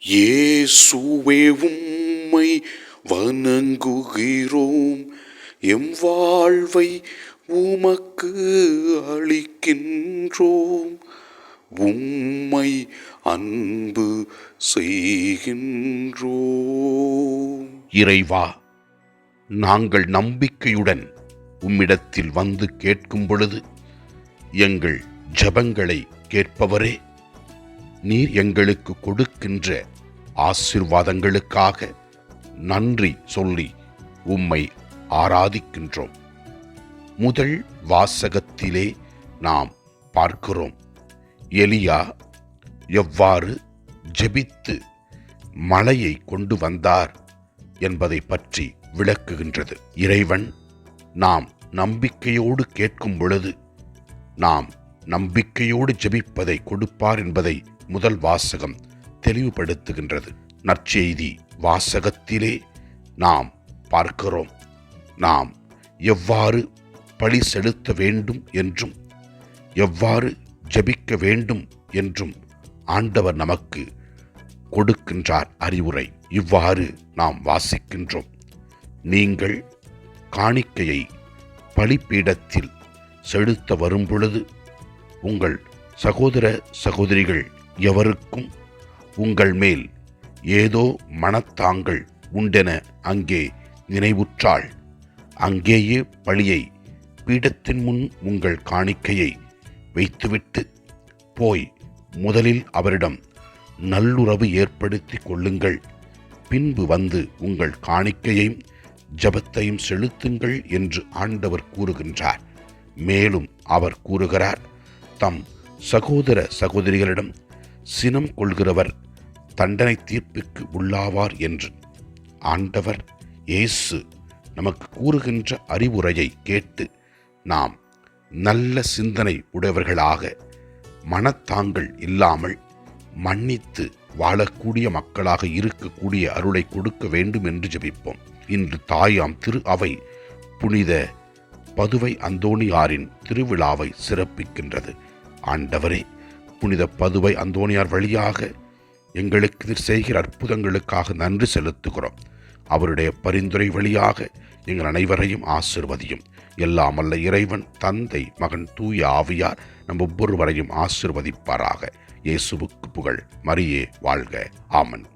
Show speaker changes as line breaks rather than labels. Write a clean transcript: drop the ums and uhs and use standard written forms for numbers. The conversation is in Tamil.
இயேசுவே உம்மை வணங்குகிறோம், எம் வாழ்வை உமக்கு அளிக்கின்றோம், உம்மை அன்பு செய்கின்றோம்.
இறைவா, நாங்கள் நம்பிக்கையுடன் உம்மிடத்தில் வந்து கேட்கும் பொழுது எங்கள் ஜெபங்களை கேட்பவரே, நீர் எங்களுக்கு கொடுக்கின்ற ஆசீர்வாதங்களுக்காக நன்றி சொல்லி உம்மை ஆராதிக்கின்றோம். முதல் வாசகத்திலே நாம் பார்க்கிறோம், எலியா எவ்வாறு ஜெபித்து மழையை கொண்டு வந்தார் என்பதை பற்றி விளக்குகின்றது. இறைவன் நாம் நம்பிக்கையோடு கேட்கும் பொழுது நாம் நம்பிக்கையோடு ஜெபிப்பதை கொடுப்பார் என்பதை முதல் வாசகம் தெளிவுபடுத்துகின்றது. நற்செய்தி வாசகத்திலே நாம் பார்க்கிறோம், நாம் எவ்வாறு பலி செலுத்த வேண்டும் என்றும் எவ்வாறு ஜெபிக்க வேண்டும் என்றும் ஆண்டவர் நமக்கு கொடுக்கின்றார் அறிவுரை. இவ்வாறு நாம் வாசிக்கின்றோம், நீங்கள் காணிக்கையை பலிபீடத்தில் செலுத்த வரும்பொழுது உங்கள் சகோதர சகோதரிகள் எவருக்கும் உங்கள் மேல் ஏதோ மனத்தாங்கள் உண்டென அங்கே நினைவுற்றால், அங்கேயே பலியை பீடத்தின் முன் உங்கள் காணிக்கையை வைத்துவிட்டு போய் முதலில் அவரிடம் நல்லுறவு ஏற்படுத்தி கொள்ளுங்கள், பின்பு வந்து உங்கள் காணிக்கையையும் ஜெபத்தையும் செலுத்துங்கள் என்று ஆண்டவர் கூறுகின்றார். மேலும் அவர் கூறுகிறார், தம் சகோதர சகோதரிகளிடம் சினம் கொள்கிறவர் தண்டனை தீர்ப்புக்கு உள்ளாவார் என்று. ஆண்டவர் இயேசு நமக்கு கூறுகின்ற அறிவுரையை கேட்டு நாம் நல்ல சிந்தனை உடையவர்களாக, மனத்தாங்கள் இல்லாமல் மன்னித்து வாழக்கூடிய மக்களாக இருக்கக்கூடிய அருளை கொடுக்க வேண்டும் என்று ஜெபிப்போம். இன்று தாயாம் திரு அவை புனித பதுவை அந்தோணியாரின் திருவிழாவை சிறப்பிக்கின்றது. ஆண்டவரே, புனித பதுவை அந்தோணியார் வழியாக எங்களுக்கு செய்கிற அற்புதங்களுக்காக நன்றி செலுத்துகிறோம். அவருடைய பரிந்துரை வழியாக எங்கள் அனைவரையும் ஆசிர்வதியும். எல்லாம் அல்ல இறைவன் தந்தை மகன் தூய ஆவியார் நம் ஒவ்வொருவரையும் ஆசிர்வதிப்பாராக. இயேசுவுக்கு புகழ். மரியே வாழ்க. ஆமன்.